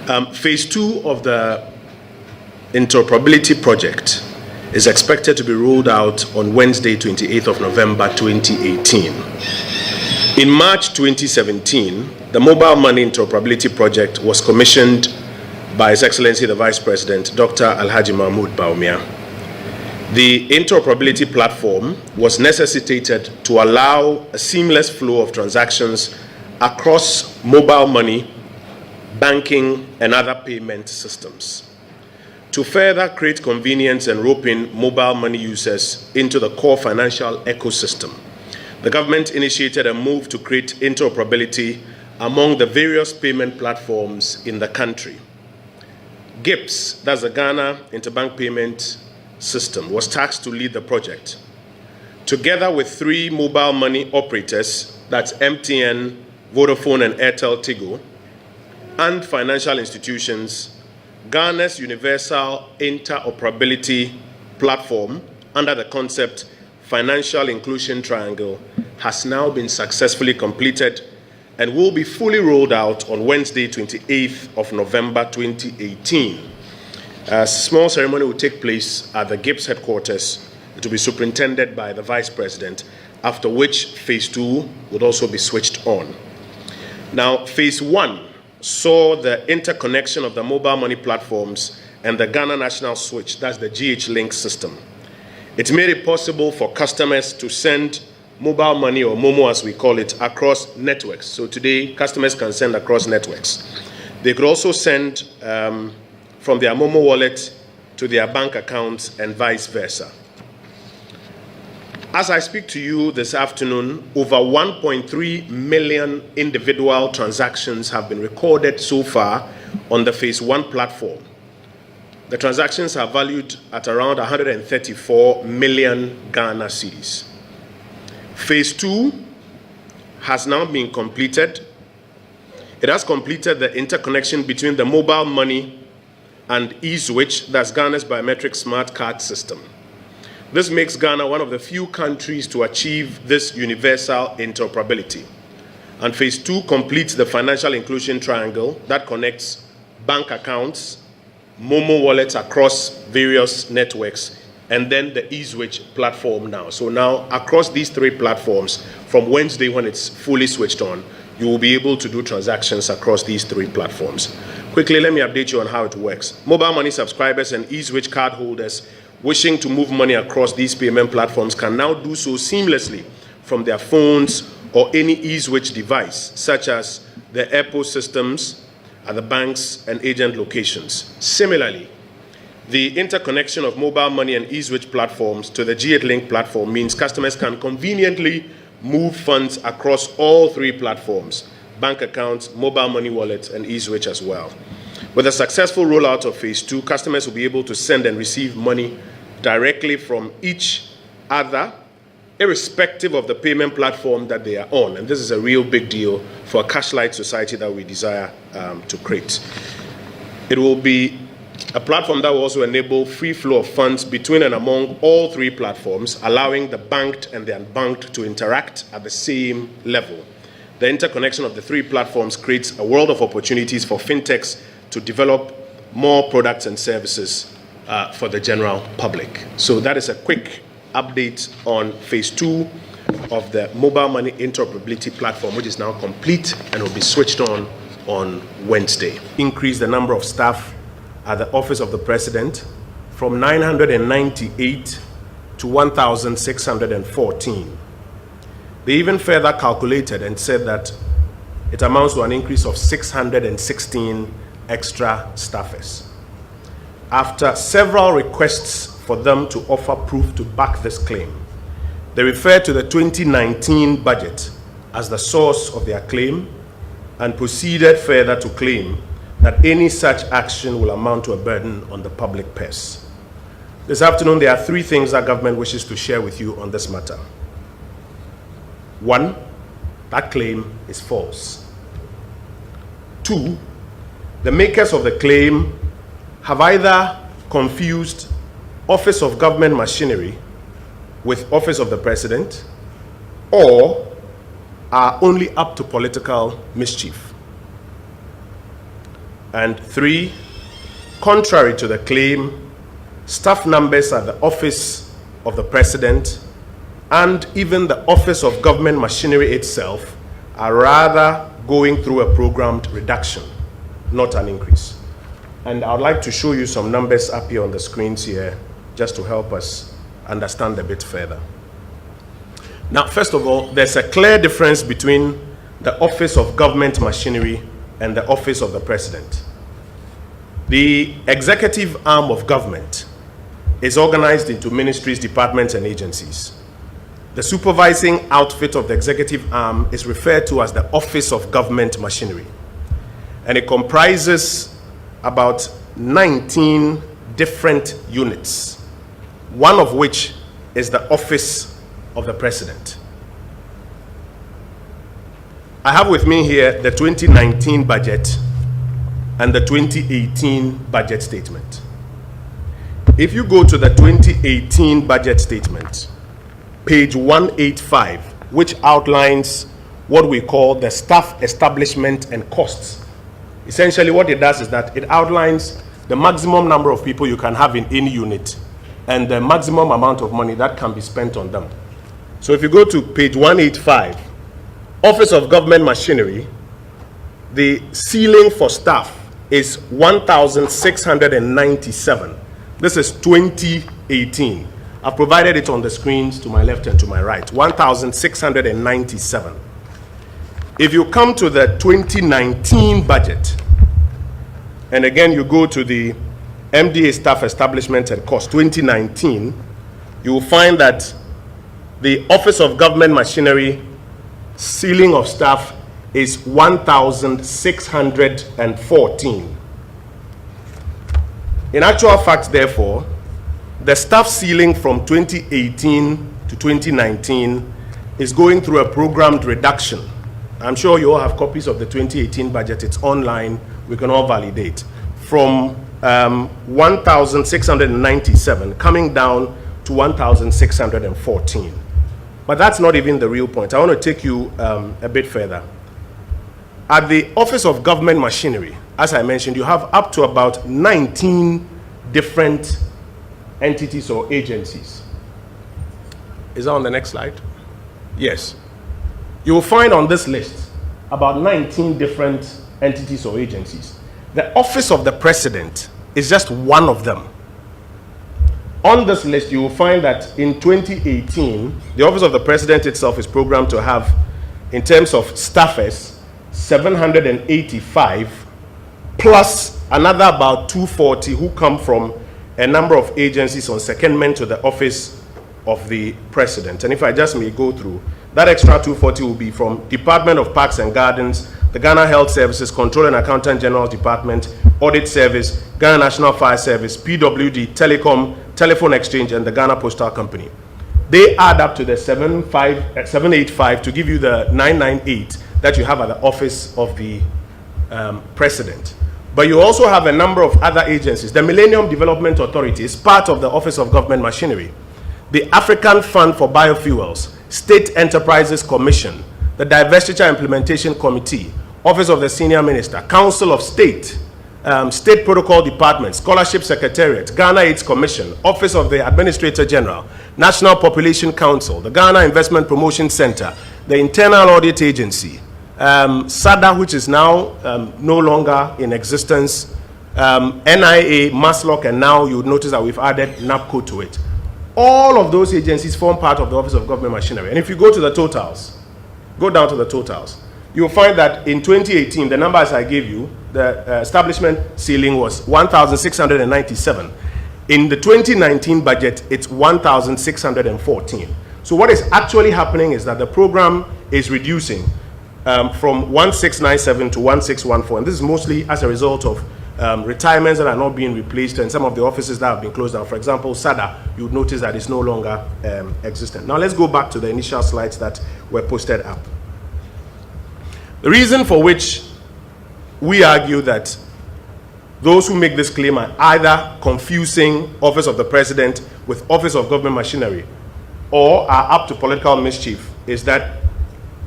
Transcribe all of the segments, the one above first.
Phase 2 of the interoperability project is expected to be rolled out on Wednesday, 28th of November, 2018. In March 2017, the Mobile Money Interoperability Project was commissioned by His Excellency the Vice President, Dr. Alhaji Mahmoud Bawumia. The interoperability platform was necessitated to allow a seamless flow of transactions across mobile money, banking, and other payment systems. To further create convenience and rope in mobile money users into the core financial ecosystem, the government initiated a move to create interoperability among the various payment platforms in the country. GIPS, that's the Ghana Interbank Payment System, was tasked to lead the project. Together with 3 mobile money operators, that's MTN, Vodafone, and Airtel Tigo, and financial institutions, Ghana's Universal Interoperability Platform, under the concept Financial Inclusion Triangle, has now been successfully completed and will be fully rolled out on Wednesday, 28th of November, 2018. A small ceremony will take place at the GIPS headquarters. It will be superintended by the Vice President, after which Phase 2 would also be switched on. Now, Phase 1 saw the interconnection of the mobile money platforms and the Ghana National Switch, that's the GH Link system. It made it possible for customers to send mobile money, or MOMO as we call it, across networks. So today, customers can send across networks. They could also send from their MOMO wallet to their bank accounts and vice versa. As I speak to you this afternoon, over 1.3 million individual transactions have been recorded so far on the Phase 1 platform. The transactions are valued at around 134 million Ghana cedis. Phase 2 has now been completed. It has completed the interconnection between the mobile money and eSwitch, that's Ghana's biometric smart card system. This makes Ghana one of the few countries to achieve this universal interoperability. And Phase 2 completes the financial inclusion triangle that connects bank accounts, MOMO wallets across various networks, and then the eSwitch platform now. So now, across these 3 platforms, from Wednesday when it's fully switched on, you will be able to do transactions across these 3 platforms. Quickly, let me update you on how it works. Mobile money subscribers and eSwitch card holders wishing to move money across these payment platforms can now do so seamlessly from their phones or any eSwitch device, such as the airport systems at the banks and agent locations. Similarly, the interconnection of mobile money and eSwitch platforms to the GH Link platform means customers can conveniently move funds across all 3 platforms: bank accounts, mobile money wallets, and eSwitch as well. With a successful rollout of Phase 2, customers will be able to send and receive money directly from each other, irrespective of the payment platform that they are on. And this is a real big deal for a cash-light society that we desire to create. It will be a platform that will also enable free flow of funds between and among all 3 platforms, allowing the banked and the unbanked to interact at the same level. The interconnection of the 3 platforms creates a world of opportunities for fintechs to develop more products and services for the general public. So that is a quick update on Phase 2 of the Mobile Money Interoperability Platform, which is now complete and will be switched on Wednesday. Increase the number of staff at the Office of the President from 998 to 1,614. They even further calculated and said that it amounts to an increase of 616 extra staffers. After several requests for them to offer proof to back this claim, they referred to the 2019 budget as the source of their claim and proceeded further to claim that any such action will amount to a burden on the public purse. This afternoon, there are 3 things that government wishes to share with you on this matter. 1, that claim is false. 2, the makers of the claim have either confused Office of Government Machinery with Office of the President, or are only up to political mischief. And 3, contrary to the claim, staff numbers at the office of the president and even the office of government machinery itself are rather going through a programmed reduction, not an increase. And I'd like to show you some numbers up here on the screens here, just to help us understand a bit further. Now, first of all, there's a clear difference between the office of government machinery and the office of the president. The executive arm of government is organized into ministries, departments, and agencies. The supervising outfit of the executive arm is referred to as the office of government machinery. And it comprises about 19 different units, one of which is the office of the president. I have with me here the 2019 budget and the 2018 budget statement. If you go to the 2018 budget statement, page 185, which outlines what we call the staff establishment and costs. Essentially what it does is that it outlines the maximum number of people you can have in any unit and the maximum amount of money that can be spent on them. So if you go to page 185, Office of Government Machinery, the ceiling for staff is 1,697. This is 2018. I've provided it on the screens to my left and to my right, 1,697. If you come to the 2019 budget, and again you go to the MDA staff establishment and cost 2019, you will find that the Office of Government Machinery ceiling of staff is 1,614. In actual fact, therefore, the staff ceiling from 2018 to 2019 is going through a programmed reduction. I'm sure you all have copies of the 2018 budget. It's online. We can all validate. From 1,697 coming down to 1,614. But that's not even the real point. I want to take you a bit further. At the Office of Government Machinery, as I mentioned, you have up to about 19 different entities or agencies. Is that on the next slide? Yes. You will find on this list about 19 different entities or agencies. The Office of the President is just one of them. On this list, you will find that in 2018, the Office of the President itself is programmed to have, in terms of staffers, 785, plus another about 240 who come from a number of agencies on secondment to the Office of the President. And if I just may go through, that extra 240 will be from Department of Parks and Gardens, the Ghana Health Services, Control and Accountant General Department, Audit Service, Ghana National Fire Service, PWD, Telecom, Telephone Exchange, and the Ghana Postal Company. They add up to the 785 to give you the 998 that you have at the Office of the President. But you also have a number of other agencies. The Millennium Development Authority is part of the Office of Government Machinery. The African Fund for Biofuels, State Enterprises Commission, the Divestiture Implementation Committee, Office of the Senior Minister, Council of State, State Protocol Department, Scholarship Secretariat, Ghana AIDS Commission, Office of the Administrator General, National Population Council, the Ghana Investment Promotion Center, the Internal Audit Agency, SADA, which is now no longer in existence, NIA, MASLOC, and now you would notice that we've added NAPCO to it. All of those agencies form part of the Office of Government Machinery. And if you go to the totals, go down to the totals, you'll find that in 2018, the numbers I gave you, the establishment ceiling was 1,697. In the 2019 budget, it's 1,614. So what is actually happening is that the program is reducing from 1,697 to 1,614. And this is mostly as a result of retirements that are not being replaced and some of the offices that have been closed down. For example, SADA, you would notice that it's no longer existent. Now let's go back to the initial slides that were posted up. The reason for which we argue that those who make this claim are either confusing Office of the President with Office of Government Machinery or are up to political mischief is that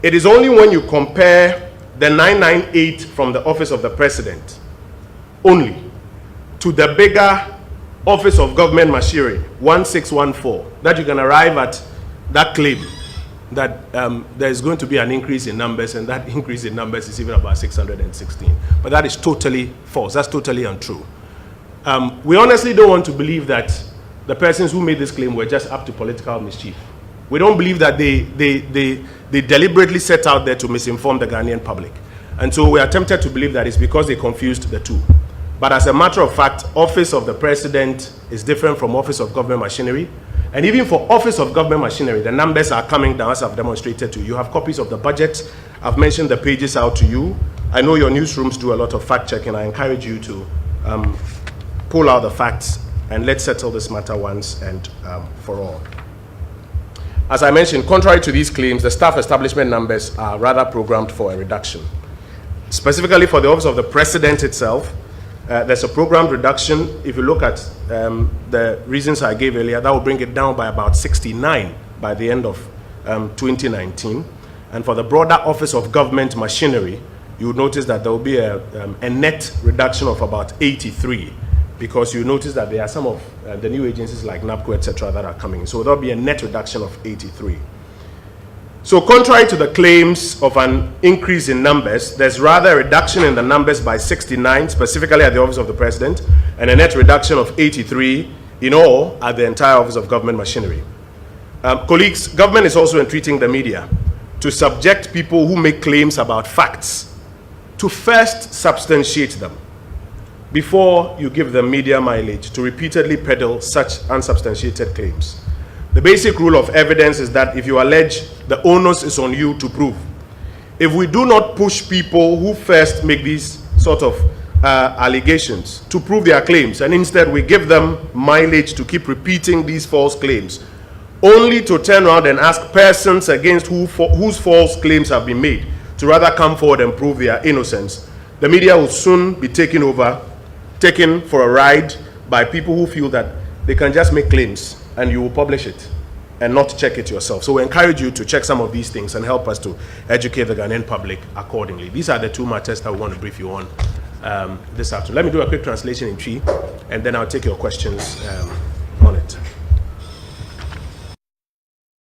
it is only when you compare the 998 from the Office of the President only to the bigger Office of Government Machinery, 1614, that you can arrive at that claim that there is going to be an increase in numbers, and that increase in numbers is even about 616. But that is totally false. That's totally untrue. We honestly don't want to believe that the persons who made this claim were just up to political mischief. We don't believe that they deliberately set out there to misinform the Ghanaian public. And so we are tempted to believe that it's because they confused the two. But as a matter of fact, Office of the President is different from Office of Government Machinery. And even for Office of Government Machinery, the numbers are coming down, as I've demonstrated to you. You have copies of the budget. I've mentioned the pages out to you. I know your newsrooms do a lot of fact-checking. I encourage you to pull out the facts, and let's settle this matter once and for all. As I mentioned, contrary to these claims, the staff establishment numbers are rather programmed for a reduction. Specifically for the Office of the President itself, there's a programmed reduction. If you look at the reasons I gave earlier, that will bring it down by about 69 by the end of 2019. And for the broader Office of Government Machinery, you would notice that there will be a net reduction of about 83, because you notice that there are some of the new agencies like NAPCO, etc., that are coming. So there'll be a net reduction of 83. So contrary to the claims of an increase in numbers, there's rather a reduction in the numbers by 69, specifically at the Office of the President, and a net reduction of 83 in all at the entire Office of Government Machinery. Colleagues, government is also entreating the media to subject people who make claims about facts to first substantiate them before you give them media mileage to repeatedly peddle such unsubstantiated claims. The basic rule of evidence is that if you allege, the onus is on you to prove. If we do not push people who first make these sort of allegations to prove their claims, and instead we give them mileage to keep repeating these false claims, only to turn around and ask persons against whose false claims have been made to rather come forward and prove their innocence, the media will soon be taken for a ride by people who feel that they can just make claims and you will publish it and not check it yourself. So we encourage you to check some of these things and help us to educate the Ghanaian public accordingly. These are the two matters that we want to brief you on this afternoon. Let me do a quick translation in Twi, and then I'll take your questions